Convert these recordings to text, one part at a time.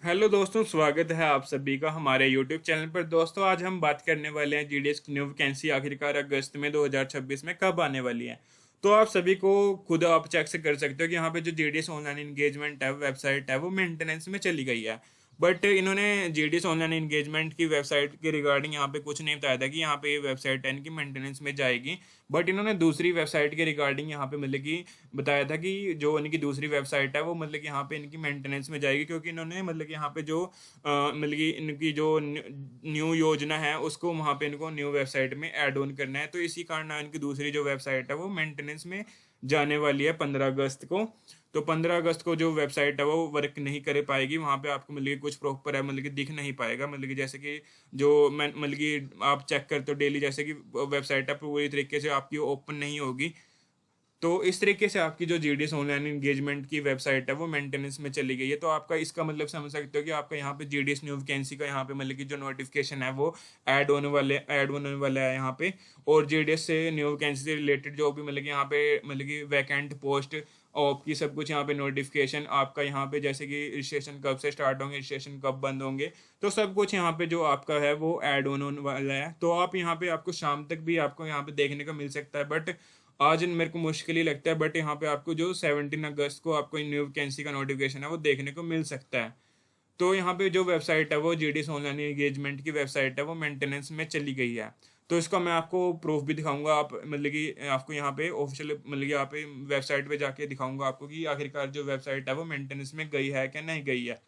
Hello दोस्तों, स्वागत है आप सभी का हमारे यूट्यूब चैनल पर। दोस्तों, आज हम बात करने वाले हैं जीडीएस की न्यू वैकेंसी आखिरकार अगस्त में 2026 में कब आने वाली है। तो आप सभी को खुद आप चेक से कर सकते हो कि यहाँ पे जो जीडीएस ऑनलाइन एंगेजमेंट है वेबसाइट है वो मेंटेनेंस में चली गई है। बट इन्होंने जीडीएस ऑनलाइन एंगेजमेंट की वेबसाइट के रिगार्डिंग यहाँ पे कुछ नहीं बताया था कि यहाँ पे ये वेबसाइट है इनकी मेंटेनेंस में जाएगी। बट इन्होंने दूसरी वेबसाइट के रिगार्डिंग यहाँ पे मतलब कि बताया था कि जो इनकी दूसरी वेबसाइट है वो मतलब कि यहाँ पे इनकी मेंटेनेंस में जाएगी, क्योंकि इन्होंने मतलब कि यहाँ पे जो मतलब कि इनकी जो न्यू योजना है उसको वहाँ पे इनको न्यू वेबसाइट में ऐड ऑन करना है। तो इसी कारण इनकी दूसरी जो वेबसाइट है वो मेंटेनेंस में जाने वाली है 15 अगस्त को। तो 15 अगस्त को जो वेबसाइट है वो वर्क नहीं कर पाएगी। वहाँ पे आपको मतलब कि कुछ प्रॉपर है मतलब कि दिख नहीं पाएगा, मतलब कि जैसे कि जो मैं मतलब कि आप चेक करते हो डेली, जैसे कि वेबसाइट है पूरी तरीके से आपकी ओपन नहीं होगी। तो इस तरीके से आपकी जो जीडीएस ऑनलाइन एंगेजमेंट की वेबसाइट है वो मेंटेनेंस में चली गई है। तो आपका इसका मतलब समझ सकते हो कि आपका यहाँ पे जीडीएस न्यू वैकेंसी का यहाँ पे मतलब कि जो नोटिफिकेशन है वो ऐड होने वाला है यहाँ पे। और जीडीएस से न्यू वैकेंसी से रिलेटेड जो भी मतलब कि यहाँ पे मतलब कि वैकेंट पोस्ट और आपकी सब कुछ यहाँ पे नोटिफिकेशन आपका यहाँ पे, जैसे कि रजिस्ट्रेशन कब से स्टार्ट होंगे, रजिस्ट्रेशन कब बंद होंगे, तो सब कुछ यहाँ पे जो आपका है वो ऐड ऑन होने वाला है। तो आप यहाँ पे आपको शाम तक भी आपको यहाँ पे देखने को मिल सकता है। बट आज मेरे को मुश्किल ही लगता है। बट यहाँ पे आपको जो 17 अगस्त को आपको न्यू वैकेंसी का नोटिफिकेशन है वो देखने को मिल सकता है। तो यहाँ पे जो वेबसाइट है वो जीडीएस ऑनलाइन एंगेजमेंट की वेबसाइट है वो मेंटेनेंस में चली गई है। तो इसका मैं आपको प्रूफ भी दिखाऊंगा। आप मतलब कि आपको यहाँ पे ऑफिशियल मतलब कि यहाँ पे वेबसाइट पे जाके दिखाऊंगा आपको कि आखिरकार जो वेबसाइट है वो मेंटेनेंस में गई है क्या नहीं गई है।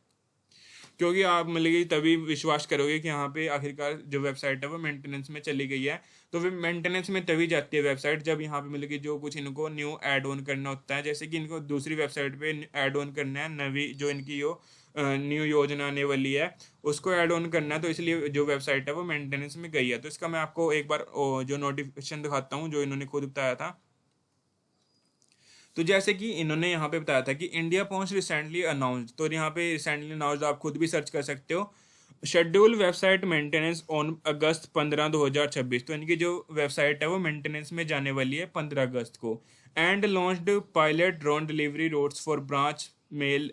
क्योंकि आप मतलब कि तभी विश्वास करोगे कि यहाँ पे आखिरकार जो वेबसाइट है वो मेंटेनेंस में चली गई है। तो फिर मेंटेनेंस में तभी जाती है वेबसाइट जब यहाँ पे मतलब कि जो कुछ इनको न्यू ऐड ऑन करना होता है, जैसे कि इनको दूसरी वेबसाइट पे ऐड ऑन करना है नवी जो इनकी जो न्यू योजना आने वाली है उसको ऐड ऑन करना है। तो इसलिए जो वेबसाइट है वो मेंटेनेंस में गई है। तो इसका मैं आपको एक बार जो नोटिफिकेशन दिखाता हूँ जो इन्होंने खुद बताया था। तो जैसे कि इन्होंने यहाँ पे बताया था कि इंडिया पोस्ट रिसेंटली अनाउंस्ड, तो यहाँ पे रिसेंटली अनाउंस्ड आप खुद भी सर्च कर सकते हो। Schedule website maintenance on August 15 2026। तो इनकी जो वेबसाइट है वो मेंटेनेंस में जाने वाली है 15 अगस्त को। And launched pilot drone delivery routes for branch mail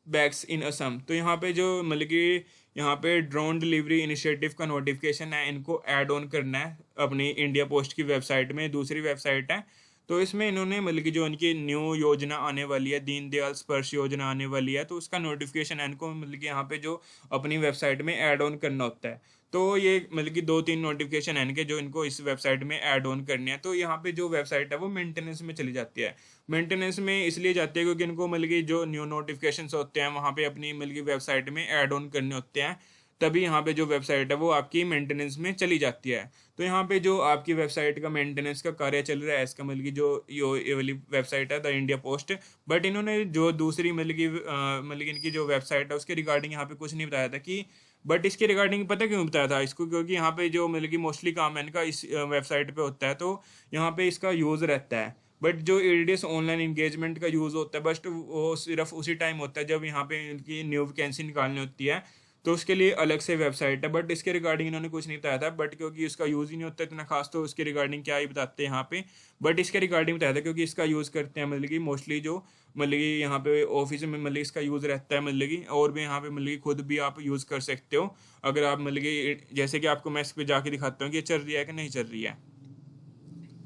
bags in Assam. तो यहाँ पे जो मतलब कि यहाँ पे ड्रोन डिलीवरी इनिशिएटिव का नोटिफिकेशन है इनको ऐड ऑन करना है अपनी इंडिया पोस्ट की वेबसाइट में, दूसरी वेबसाइट है। तो इसमें इन्होंने मतलब कि जो इनकी न्यू योजना आने वाली है, दीनदयाल स्पर्श योजना आने वाली है, तो उसका नोटिफिकेशन इनको मतलब कि यहाँ पे जो अपनी वेबसाइट में ऐड ऑन करना होता है। तो ये मतलब कि दो तीन नोटिफिकेशन है इनके जो इनको इस वेबसाइट में ऐड ऑन करने हैं। तो यहाँ पे जो वेबसाइट है वो मेंटेनेंस में चली जाती है। मेंटेनेंस में इसलिए जाती है क्योंकि इनको मतलब कि जो न्यू नोटिफिकेशंस होते हैं वहाँ पे अपनी मतलब कि वेबसाइट में ऐड ऑन करने होते हैं। तभी यहाँ पे जो वेबसाइट है वो आपकी मेंटेनेंस में चली जाती है। तो यहाँ पे जो आपकी वेबसाइट का मेंटेनेंस का कार्य चल रहा है इसका मतलब कि जो ये वाली वेबसाइट है द इंडिया पोस्ट। बट इन्होंने जो दूसरी मतलब कि मतलब कि इनकी जो वेबसाइट है उसके रिगार्डिंग यहाँ पे कुछ नहीं बताया था कि। बट इसके रिगार्डिंग पता क्यों बताया था इसको, क्योंकि यहाँ पे जो मतलब कि मोस्टली काम है इनका इस वेबसाइट पे होता है, तो यहाँ पे इसका यूज़ रहता है। बट जो एडीएस ऑनलाइन इंगेजमेंट का यूज़ होता है बस वो सिर्फ उसी टाइम होता है जब यहाँ पे इनकी न्यू वैकेंसी निकालनी होती है। तो उसके लिए अलग से वेबसाइट है। बट इसके रिगार्डिंग इन्होंने कुछ नहीं बताया था। बट क्योंकि इसका यूज़ ही नहीं होता इतना खास, तो उसके रिगार्डिंग क्या ही बताते हैं यहाँ पे। बट इसके रिगार्डिंग बताया था क्योंकि इसका यूज़ करते हैं मतलब कि मोस्टली जो मतलब कि यहाँ पे ऑफिस में मतलब इसका यूज़ रहता है, मतलब कि और भी यहाँ पे मतलब कि खुद भी आप यूज़ कर सकते हो। अगर आप मतलब कि जैसे कि आपको मैं इस पर जाके दिखाता हूँ कि ये चल रही है कि नहीं चल रही है।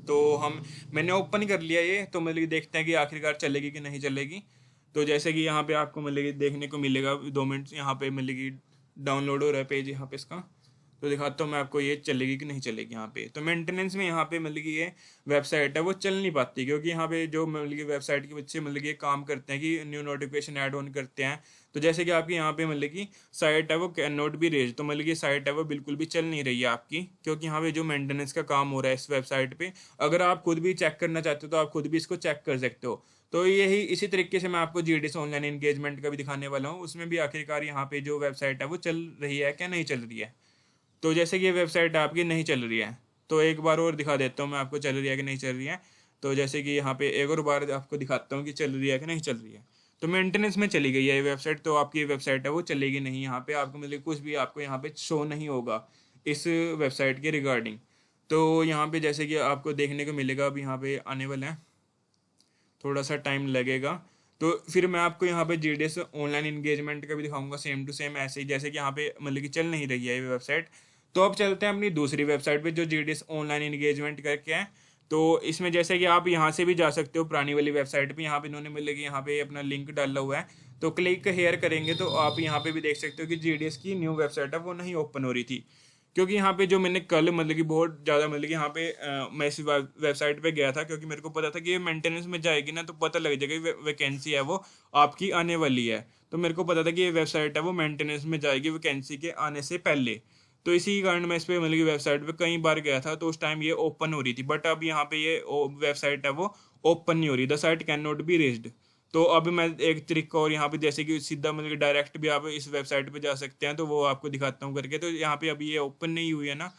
तो मैंने ओपन कर लिया ये, तो मतलब कि देखते हैं कि आखिरकार चलेगी कि नहीं चलेगी। तो जैसे कि यहाँ पे आपको मतलब कि देखने को मिलेगा 2 मिनट यहाँ पे मतलब कि डाउनलोड हो रहा है पेज यहाँ पे इसका। तो दिखाता हूँ मैं आपको ये चलेगी कि नहीं चलेगी। यहाँ पे तो मेंटेनेंस में यहाँ पे मतलब कि ये वेबसाइट है वो चल नहीं पाती, क्योंकि यहाँ पे जो मतलब कि वेबसाइट के बच्चे मतलब कि ये काम करते हैं कि न्यू नोटिफिकेशन ऐड ऑन करते हैं। तो जैसे कि आपकी यहाँ पे मतलब कि साइट है वो कैन नॉट बी रेज, तो मतलब कि साइट है वो बिल्कुल भी चल नहीं रही है आपकी, क्योंकि यहाँ पे जो मेंटेनेंस का काम हो रहा है इस वेबसाइट पे। अगर आप खुद भी चेक करना चाहते हो तो आप खुद भी इसको चेक कर सकते हो। तो यही इसी तरीके से मैं आपको जीडीएस ऑनलाइन एंगेजमेंट का भी दिखाने वाला हूँ, उसमें भी आखिरकार यहाँ पे जो वेबसाइट है वो चल रही है क्या नहीं चल रही है। तो जैसे कि ये वेबसाइट आपकी नहीं चल रही है, तो एक बार और दिखा देता हूँ मैं आपको चल रही है कि नहीं चल रही है। तो जैसे कि यहाँ पे एक और बार आपको दिखाता हूँ कि चल रही है कि नहीं चल रही है। तो मेंटेनेंस में चली गई है ये वेबसाइट, तो आपकी ये वेबसाइट है वो चलेगी नहीं। यहाँ पे आपको मतलब कुछ भी आपको यहाँ पे शो नहीं होगा इस वेबसाइट के रिगार्डिंग। तो यहाँ पे जैसे कि आपको देखने को मिलेगा अब यहाँ पे आने वाला है, थोड़ा सा टाइम लगेगा। तो फिर मैं आपको यहाँ पे जीडीएस ऑनलाइन इंगेजमेंट का भी दिखाऊंगा, सेम टू सेम ऐसे ही जैसे कि यहाँ पे मतलब कि चल नहीं रही है ये वेबसाइट। तो अब चलते हैं अपनी दूसरी वेबसाइट पे जो जीडीएस ऑनलाइन इंगेजमेंट करके है। तो इसमें जैसे कि आप यहाँ से भी जा सकते हो पुरानी वाली वेबसाइट पे, यहाँ पे इन्होंने मतलब कि यहाँ पे अपना लिंक डाला हुआ है। तो क्लिक हेयर करेंगे तो आप यहाँ पे भी देख सकते हो कि जीडीएस की न्यू वेबसाइट है वो नहीं ओपन हो रही थी, क्योंकि यहाँ पे जो मैंने कल मतलब कि बहुत ज़्यादा मतलब कि यहाँ पे मैं इस वेबसाइट पे गया था, क्योंकि मेरे को पता था कि ये मेंटेनेंस में जाएगी ना तो पता लग जाएगा कि वैकेंसी है वो आपकी आने वाली है। तो मेरे को पता था कि ये वेबसाइट है वो मेंटेनेंस में जाएगी वैकेंसी के आने से पहले। तो इसी कारण मैं इस पे मतलब कि वेबसाइट पे कई बार गया था, तो उस टाइम ये ओपन हो रही थी, बट अब यहाँ पे ये वेबसाइट है वो ओपन नहीं हो रही, the site cannot be raised. तो अब मैं एक तरीका और यहाँ पे जैसे कि सीधा मतलब कि डायरेक्ट भी आप इस वेबसाइट पे जा सकते हैं, तो वो आपको दिखाता हूँ करके। तो यहाँ पे अभी ये ओपन नहीं हुई है ना,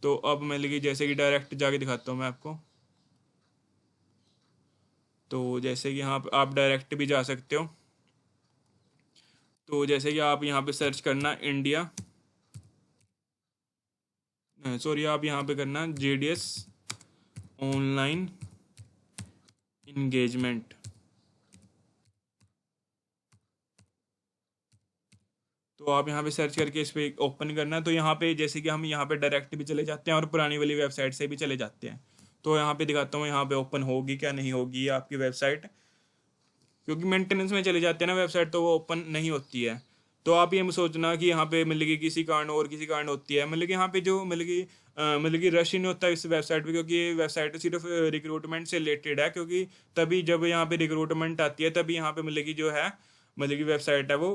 तो अब मतलब कि जैसे कि डायरेक्ट जाके दिखाता हूँ मैं आपको। तो जैसे कि यहाँ पे आप डायरेक्ट भी जा सकते हो। तो जैसे कि आप यहाँ पे सर्च करना इंडिया, सॉरी आप यहाँ पे करना जेडीएस ऑनलाइन इंगेजमेंट। तो आप यहाँ पे सर्च करके इस पे ओपन करना। तो यहाँ पे जैसे कि हम यहाँ पे डायरेक्ट भी चले जाते हैं और पुरानी वाली वेबसाइट से भी चले जाते हैं। तो यहाँ पे दिखाता हूँ यहाँ पे ओपन होगी क्या नहीं होगी ये आपकी वेबसाइट, क्योंकि मेंटेनेंस में चले जाते हैं ना वेबसाइट तो वो ओपन नहीं होती है। तो आप ये मत सोचना कि यहाँ पे मतलब कि किसी कारण और किसी कारण होती है, मतलब कि यहाँ पे जो मतलब कि रश ही नहीं होता इस वेबसाइट पे, क्योंकि ये वेबसाइट सिर्फ रिक्रूटमेंट से रिलेटेड है। क्योंकि तभी जब यहाँ पे रिक्रूटमेंट आती है तभी यहाँ पे मतलब कि जो है मतलब कि वेबसाइट है वो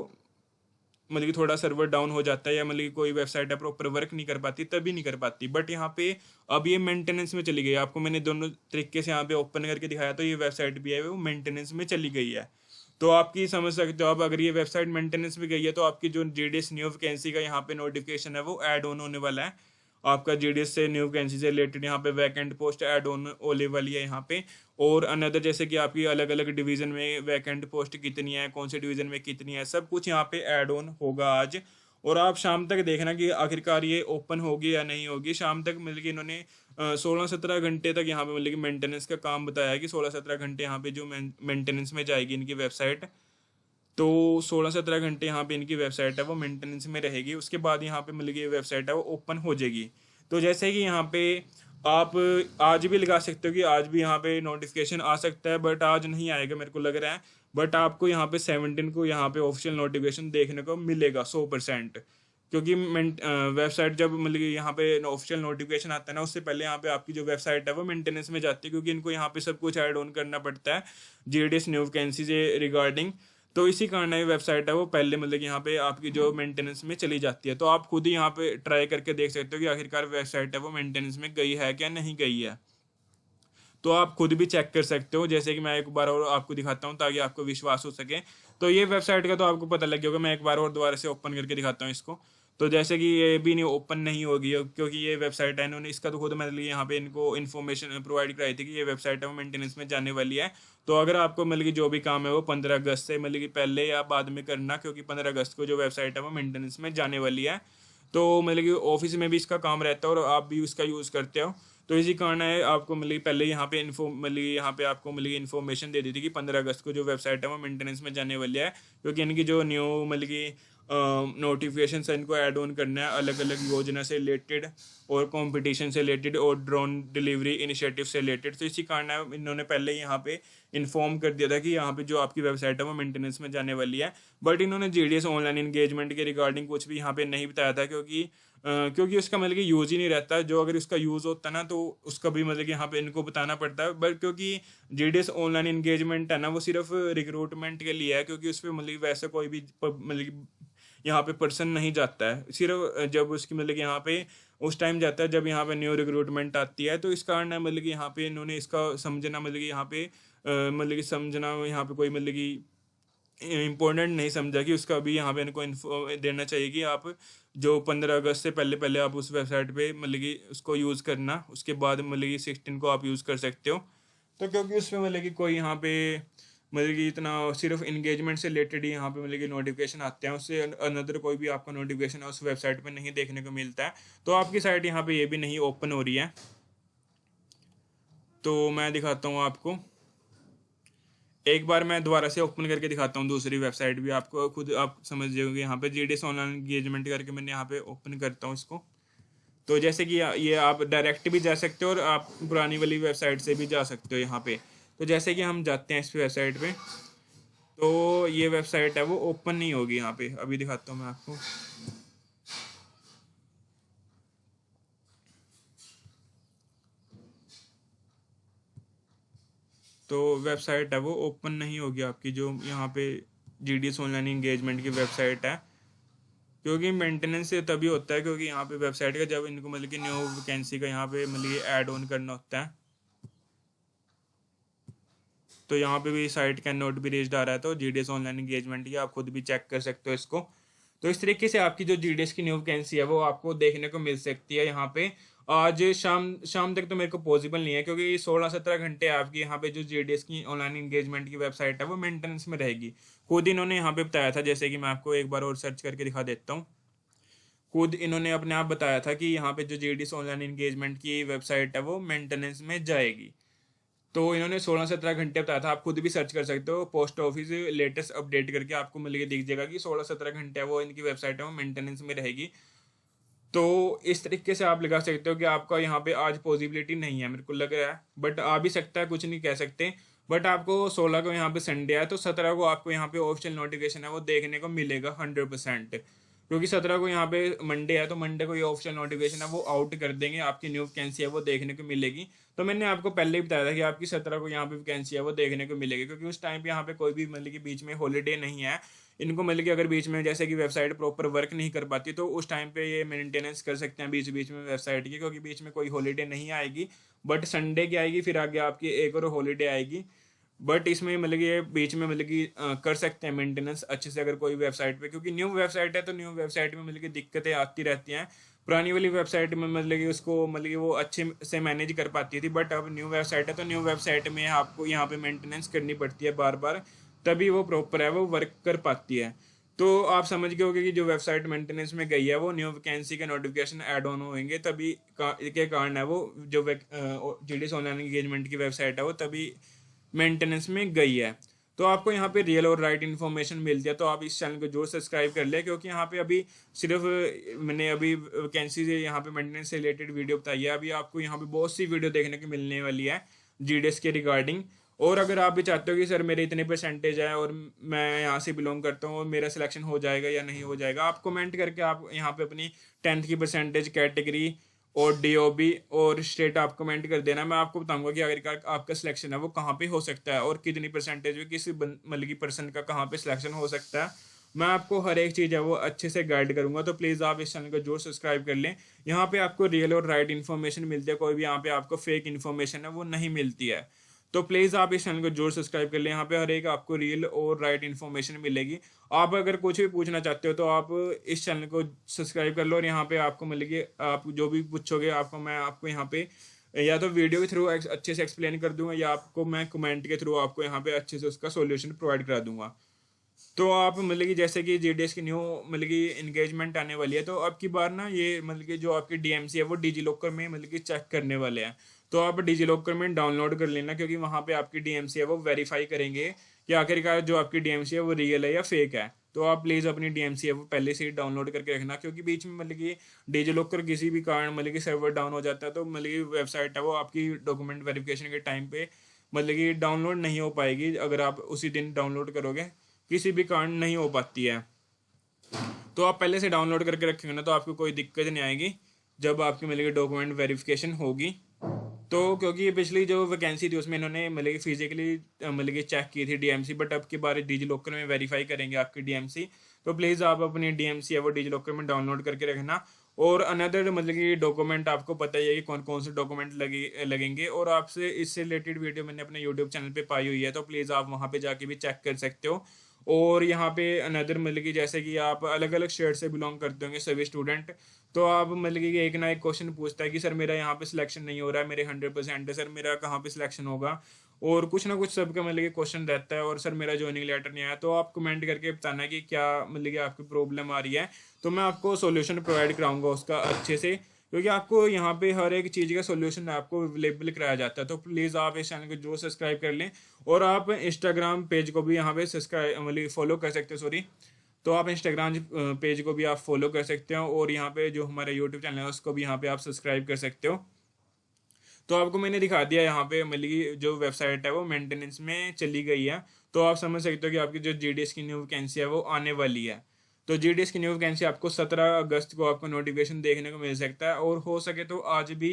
मतलब कि थोड़ा सर्वर डाउन हो जाता है, या मतलब कि कोई वेबसाइट है प्रॉपर वर्क नहीं कर पाती तभी नहीं कर पाती। बट यहाँ पे अब ये मेंटेनेंस में चली गई है, आपको मैंने दोनों तरीके से यहाँ पे ओपन करके दिखाया, तो ये वेबसाइट भी है वो मेंटेनेंस में चली गई है। तो आपकी समझ सकते हो, अब अगर ये वेबसाइट मेंटेनेंस में गई है तो आपकी जो जीडीएस न्यू वैकेंसी का यहाँ पे नोटिफिकेशन है वो ऐड ऑन होने वाला है। आपका जीडीएस से न्यू वैकेंसी से रिलेटेड यहाँ पे वैकेंट पोस्ट ऐड ऑन होने वाली है यहाँ पे। और अनदर जैसे कि आपकी अलग अलग डिवीजन में वैकेंट पोस्ट कितनी है, कौन से डिवीजन में कितनी है, सब कुछ यहाँ पे ऐड ऑन होगा आज। और आप शाम तक देखना कि आखिरकार ये ओपन होगी या नहीं होगी। शाम तक मतलब कि इन्होंने 16-17 घंटे तक यहाँ पे मतलब कि मेंटेनेंस का काम बताया है कि 16-17 घंटे यहाँ पे जो मेंटेनेंस में जाएगी इनकी वेबसाइट। तो 16-17 घंटे यहाँ पे इनकी वेबसाइट है वो मेंटेनेंस में रहेगी, उसके बाद यहाँ पे मतलब कि ये वेबसाइट है वो ओपन हो जाएगी। तो जैसे कि यहाँ पे आप आज भी लगा सकते हो कि आज भी यहाँ पे नोटिफिकेशन आ सकता है, बट आज नहीं आएगा मेरे को लग रहा है। बट आपको यहाँ पे 17 को यहाँ पे ऑफिशियल नोटिफिकेशन देखने को मिलेगा 100%। क्योंकि वेबसाइट जब मतलब कि यहाँ पे ऑफिशियल नोटिफिकेशन आता है ना, उससे पहले यहाँ पे आपकी जो वेबसाइट है वो मेंटेनेंस में जाती है, क्योंकि इनको यहाँ पे सब कुछ ऐड ऑन करना पड़ता है जीडीएस न्यू वैकेंसी से रिगार्डिंग। तो इसी कारण ये वेबसाइट है वो पहले मतलब कि यहाँ पे आपकी जो मेंटेनेंस में चली जाती है। तो आप खुद ही यहाँ पे ट्राई करके देख सकते हो कि आखिरकार वेबसाइट है वो मेंटेनेंस में गई है क्या नहीं गई है। तो आप खुद भी चेक कर सकते हो, जैसे कि मैं एक बार और आपको दिखाता हूँ ताकि आपको विश्वास हो सके। तो ये वेबसाइट का तो आपको पता लग गया होगा, मैं एक बार और दोबारा से ओपन करके दिखाता हूँ इसको। तो जैसे कि ये भी नहीं ओपन नहीं होगी क्योंकि ये वेबसाइट है इन्होंने इसका तो खुद मतलब यहाँ पे इनको इन्फॉर्मेशन प्रोवाइड कराई थी कि ये वेबसाइट है वो मेंटेनेंस में जाने वाली है। तो अगर आपको मतलब कि जो भी काम है वो 15 अगस्त से मतलब कि पहले या बाद में करना, क्योंकि 15 अगस्त को जो वेबसाइट है वो मेंटेनेंस में जाने वाली है। तो मतलब कि ऑफिस में भी इसका काम रहता है और आप भी उसका यूज़ करते हो। तो इसी कारण है आपको मतलब कि पहले यहाँ पे यहाँ पे आपको मतलब कि इन्फॉर्मेशन दे दी थी कि 15 अगस्त को जो वेबसाइट है वो मेंटेनेंस में जाने वाली है, क्योंकि इनकी जो न्यू मतलब कि नोटिफिकेशन है इनको ऐड ऑन करना है अलग अलग योजना से रिलेटेड और कंपटीशन से रिलेटेड और ड्रोन डिलीवरी इनिशिएटिव से रिलेटेड। तो इसी कारण है इन्होंने पहले यहाँ पे इन्फॉर्म कर दिया था कि यहाँ पे जो आपकी वेबसाइट है वो मेंटेनेंस में जाने वाली है। बट इन्होंने जीडीएस ऑनलाइन इंगेजमेंट के रिगार्डिंग कुछ भी यहाँ पे नहीं बताया था, क्योंकि उसका मतलब कि यूज़ ही नहीं रहता। जो अगर उसका यूज़ होता ना तो उसका भी मतलब कि यहाँ पे इनको बताना पड़ता है। बट क्योंकि जीडीएस ऑनलाइन इंगेजमेंट है ना वो सिर्फ रिक्रूटमेंट के लिए है, क्योंकि उस पर मतलब कि वैसे कोई भी मतलब कि यहाँ पे पर्सन नहीं जाता है, सिर्फ जब उसकी मतलब कि यहाँ पे उस टाइम जाता है जब यहाँ पे न्यू रिक्रूटमेंट आती है। तो इस कारण है मतलब कि यहाँ पे इन्होंने इसका समझना मतलब कि यहाँ पे मतलब कि समझना यहाँ पे कोई मतलब कि इम्पोर्टेंट नहीं समझा कि उसका भी यहाँ पे इनको इन्फो देना चाहिए कि आप जो 15 अगस्त से पहले पहले आप उस वेबसाइट पे मतलब कि उसको यूज़ करना, उसके बाद मतलब कि 16 को आप यूज़ कर सकते हो। तो क्योंकि उसमें मतलब कि कोई यहाँ पे मतलब कि इतना सिर्फ इंगेजमेंट से रिलेटेड ही यहाँ पे मतलब कि नोटिफिकेशन आते हैं, उससे अनदर कोई भी आपका नोटिफिकेशन है उस वेबसाइट पे नहीं देखने को मिलता है। तो आपकी साइट यहाँ पे ये भी नहीं ओपन हो रही है। तो मैं दिखाता हूँ आपको एक बार मैं दोबारा से ओपन करके दिखाता हूँ दूसरी वेबसाइट भी, आपको खुद आप समझ जाओगे। यहाँ पे जीडीएस ऑनलाइन एंगेजमेंट करके मैंने यहाँ पे ओपन करता हूँ इसको। तो जैसे कि ये आप डायरेक्ट भी जा सकते हो और आप पुरानी वाली वेबसाइट से भी जा सकते हो यहाँ पे। तो जैसे कि हम जाते हैं इस वेबसाइट पे, तो ये वेबसाइट है वो ओपन नहीं होगी यहाँ पे। अभी दिखाता हूँ मैं आपको। तो वेबसाइट है वो ओपन नहीं होगी आपकी, जो यहाँ पे जीडीएस ऑनलाइन एंगेजमेंट की वेबसाइट है। क्योंकि मेंटेनेंस तभी होता है क्योंकि यहाँ पे वेबसाइट का जब इनको मतलब कि न्यू वैकेंसी का यहाँ पे मतलब कि ऐड ऑन करना होता है, तो यहाँ पे भी site cannot be reached आ रहा है। तो जीडीएस ऑनलाइन एंगेजमेंट की आप खुद भी चेक कर सकते हो इसको। तो इस तरीके से आपकी जो जीडीएस की न्यू वैकेंसी है वो आपको देखने को मिल सकती है यहाँ पे। आज शाम शाम तक तो मेरे को पॉसिबल नहीं है क्योंकि 16-17 घंटे आपकी यहाँ पे जो जीडीएस की ऑनलाइन एंगेजमेंट की वेबसाइट है वो मेंटेनेंस में रहेगी। खुद इन्होंने यहाँ पे बताया था, जैसे कि मैं आपको एक बार और सर्च करके दिखा देता हूँ। खुद इन्होंने अपने आप बताया था कि यहाँ पे जो जीडीएस ऑनलाइन एंगेजमेंट की वेबसाइट है वो मेंटेनेंस में जाएगी। तो इन्होंने 16-17 घंटे बताया था। आप खुद भी सर्च कर सकते हो, पोस्ट ऑफिस लेटेस्ट अपडेट करके आपको मिलेगा, दिख जाएगा कि 16-17 घंटे वो इनकी वेबसाइट है वो मेंटेनेंस में रहेगी। तो इस तरीके से आप लगा सकते हो कि आपका यहाँ पे आज पॉसिबिलिटी नहीं है, मेरे को लग रहा है, बट आ भी सकता है, कुछ नहीं कह सकते। बट आपको 16 को यहाँ पे संडे है, तो 17 को आपको यहाँ पे ऑफिशियल नोटिफिकेशन है वो देखने को मिलेगा 100%। क्योंकि 17 को यहाँ पे मंडे है, तो मंडे को ये ऑफिशियल नोटिफिकेशन है वो आउट कर देंगे, आपकी न्यू वैकेंसी है वो देखने को मिलेगी। तो मैंने आपको पहले ही बताया था कि आपकी 17 को यहाँ पे वैकेंसी है वो देखने को मिलेगी, क्योंकि उस टाइम पे यहाँ पे कोई भी मतलब कि बीच में हॉलीडे नहीं है। इनको मतलब कि अगर बीच में जैसे कि वेबसाइट प्रॉपर वर्क नहीं कर पाती तो उस टाइम पे ये मेंटेनेंस कर सकते हैं बीच बीच में वेबसाइट की, क्योंकि बीच में कोई हॉलीडे नहीं आएगी। बट संडे की आएगी, फिर आगे आपकी एक और हॉलीडे आएगी। बट इसमें मतलब कि ये बीच में मतलब कि कर सकते हैं मेंटेनेंस अच्छे से अगर कोई वेबसाइट पे, क्योंकि न्यू वेबसाइट है तो न्यू वेबसाइट में मतलब कि दिक्कतें आती रहती हैं। पुरानी वाली वेबसाइट में मतलब कि उसको मतलब कि वो अच्छे से मैनेज कर पाती थी, बट अब न्यू वेबसाइट है तो न्यू वेबसाइट में आपको यहाँ पे मेंटेनेंस करनी पड़ती है बार बार, तभी वो प्रॉपर है वो वर्क कर पाती है। तो आप समझ गए होंगे कि जो वेबसाइट मेंटेनेंस में गई है वो न्यू वैकेंसी के नोटिफिकेशन ऐड ऑन होंगे तभी के कारण है वो जो जीडीएस ऑनलाइन एंगेजमेंट की वेबसाइट है वो तभी मेंटेनेंस में गई है। तो आपको यहाँ पे रियल और राइट इन्फॉर्मेशन मिलती है, तो आप इस चैनल को जरूर सब्सक्राइब कर ले, क्योंकि यहाँ पे अभी सिर्फ मैंने अभी वैकेंसी से यहाँ पे मेंटेनेंस से रिलेटेड वीडियो बताई है। अभी आपको यहाँ पे बहुत सी वीडियो देखने को मिलने वाली है जीडीएस के रिगार्डिंग। और अगर आप भी चाहते हो कि सर मेरे इतने परसेंटेज है और मैं यहाँ से बिलोंग करता हूँ और मेरा सिलेक्शन हो जाएगा या नहीं हो जाएगा, आप कमेंट करके आप यहाँ पे अपनी 10th की परसेंटेज, कैटेगरी और डीओबी और स्टेट आप कमेंट कर देना। मैं आपको बताऊंगा कि आखिरकार आपका सिलेक्शन है वो कहाँ पे हो सकता है और कितनी परसेंटेज में किसी मतलब की पर्सन का कहाँ पे सिलेक्शन हो सकता है। मैं आपको हर एक चीज़ है वो अच्छे से गाइड करूंगा। तो प्लीज़ आप इस चैनल को जरूर सब्सक्राइब कर लें। यहाँ पे आपको रियल और राइट इन्फॉर्मेशन मिलती है, कोई भी यहाँ पे आपको फेक इन्फॉर्मेशन है वो नहीं मिलती है। तो प्लीज़ आप इस चैनल को जरूर सब्सक्राइब कर लें। यहाँ पे हर एक आपको रियल और राइट इन्फॉर्मेशन मिलेगी। आप अगर कुछ भी पूछना चाहते हो तो आप इस चैनल को सब्सक्राइब कर लो, और यहाँ पे आपको मिलेगी, आप जो भी पूछोगे आपको मैं आपको यहाँ पे या तो वीडियो के थ्रू अच्छे से एक्सप्लेन कर दूंगा, या आपको मैं कमेंट के थ्रू आपको यहाँ पे अच्छे से उसका सॉल्यूशन प्रोवाइड करा दूंगा। तो आप मतलब कि जैसे कि जीडीएस की न्यू मतलब कि इंगेजमेंट आने वाली है, तो अब की बार ना ये मतलब कि जो आपकी डीएमसी है वो डिजी लॉकर में मतलब कि चेक करने वाले हैं। तो आप डिजी लॉकर में डाउनलोड कर लेना, क्योंकि वहाँ पे आपकी डीएमसी है वो वेरीफाई करेंगे कि आखिरकार जो आपकी डीएमसी है वो रियल है या फेक है। तो आप प्लीज़ अपनी डीएमसी है वो पहले से ही डाउनलोड करके रखना, क्योंकि बीच में मतलब कि डिजी लॉकर किसी भी कारण मतलब कि सर्वर डाउन हो जाता है तो मतलब कि वेबसाइट है वो आपकी डॉक्यूमेंट वेरिफिकेशन के टाइम पे मतलब कि डाउनलोड नहीं हो पाएगी। अगर आप उसी दिन डाउनलोड करोगे किसी भी कारण नहीं हो पाती है। तो आप पहले से डाउनलोड करके रखेंगे ना तो आपको कोई दिक्कत नहीं आएगी जब आपकी मतलब कि डॉक्यूमेंट वेरिफिकेशन होगी। तो क्योंकि ये पिछली जो वैकेंसी थी उसमें इन्होंने मतलब कि फिजिकली मतलब कि चेक की थी डीएमसी, बट अब की बार डिजी लॉकर में वेरीफाई करेंगे आपकी डीएमसी। तो प्लीज़ आप अपनी डीएमसी है वो डिजी लॉकर में डाउनलोड करके रखना। और अनदर मतलब कि डॉक्यूमेंट आपको पता ही है कि कौन कौन से डॉक्यूमेंट लगेंगे, और आपसे इससे रिलेटेड वीडियो मैंने अपने यूट्यूब चैनल पे पाई हुई है, तो प्लीज़ आप वहाँ पे जाके भी चेक कर सकते हो। और यहाँ पे अनदर मतलब कि जैसे कि आप अलग अलग स्टेट से बिलोंग करते होंगे सभी स्टूडेंट, तो आप मतलब कि एक ना एक क्वेश्चन पूछता है कि सर मेरा यहाँ पे सिलेक्शन नहीं हो रहा है, मेरे 100% है, सर मेरा कहाँ पे सिलेक्शन होगा। और कुछ ना कुछ सबका मतलब कि क्वेश्चन रहता है, और सर मेरा ज्वाइनिंग लेटर नहीं आया। तो आप कमेंट करके बताना है कि क्या मतलब कि आपकी प्रॉब्लम आ रही है, तो मैं आपको सॉल्यूशन प्रोवाइड कराऊंगा उसका अच्छे से। क्योंकि आपको यहाँ पे हर एक चीज़ का सोल्यूशन आपको अवेलेबल कराया जाता है। तो प्लीज़ आप इस चैनल को जो सब्सक्राइब कर लें, और आप इंस्टाग्राम पेज को भी यहाँ पे सब्सक्राइब मतलब फॉलो कर सकते हो, सॉरी। तो आप इंस्टाग्राम पेज को भी आप फॉलो कर सकते हो, और यहाँ पे जो हमारा यूट्यूब चैनल है उसको भी यहाँ पे आप सब्सक्राइब कर सकते हो। तो आपको मैंने दिखा दिया यहाँ पे, मतलब कि जो वेबसाइट है वो मेंटेनेंस में चली गई है। तो आप समझ सकते हो कि आपकी जो जीडीएस की न्यू वैकेंसी है वो आने वाली है। तो जीडीएस की न्यू वैकेंसी आपको 17 अगस्त को आपको नोटिफिकेशन देखने को मिल सकता है, और हो सके तो आज भी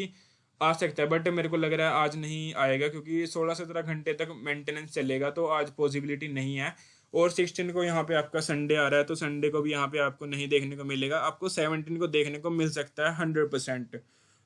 आ सकता है, बट मेरे को लग रहा है आज नहीं आएगा, क्योंकि 16-17 घंटे तक मेंटेनेंस चलेगा, तो आज पॉसिबिलिटी नहीं है। और 16 को यहाँ पे आपका संडे आ रहा है, तो संडे को भी यहाँ पे आपको नहीं देखने को मिलेगा, आपको 17 को देखने को मिल सकता है 100%।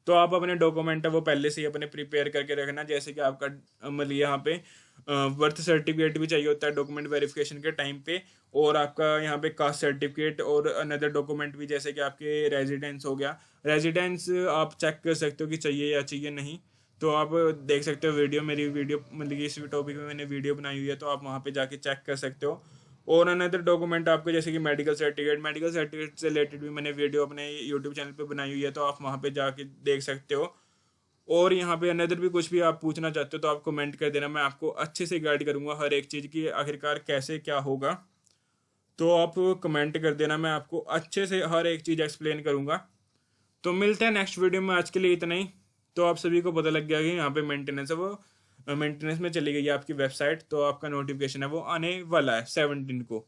तो आप अपने डॉक्यूमेंट है वो पहले से ही अपने प्रिपेयर करके रखना, जैसे कि आपका मतलब यहाँ पे बर्थ सर्टिफिकेट भी चाहिए होता है डॉक्यूमेंट वेरिफिकेशन के टाइम पे, और आपका यहाँ पे कास्ट सर्टिफिकेट और अनदर डॉक्यूमेंट भी, जैसे कि आपके रेजिडेंस हो गया। रेजिडेंस आप चेक कर सकते हो कि चाहिए या चाहिए नहीं, तो आप देख सकते हो वीडियो, मेरी वीडियो मतलब कि इस टॉपिक में मैंने वीडियो बनाई हुई है, तो आप वहाँ पे जाके चेक कर सकते हो। और अनदर डॉक्यूमेंट आपको जैसे कि मेडिकल सर्टिफिकेट से रिलेटेड भी मैंने वीडियो अपने यूट्यूब चैनल पे बनाई हुई है, तो आप वहाँ पे जाके देख सकते हो। और यहाँ पे अनदर भी कुछ भी आप पूछना चाहते हो तो आप कमेंट कर देना, मैं आपको अच्छे से गाइड करूँगा हर एक चीज़ की आखिरकार कैसे क्या होगा। तो आप कमेंट कर देना, मैं आपको अच्छे से हर एक चीज़ एक्सप्लेन करूँगा। तो मिलते हैं नेक्स्ट वीडियो में, आज के लिए इतना ही। तो आप सभी को पता लग गया कि यहाँ पे मेंटेनेंस है वो मेंटेनेंस में चली गई है आपकी वेबसाइट, तो आपका नोटिफिकेशन है वो आने वाला है 17 को।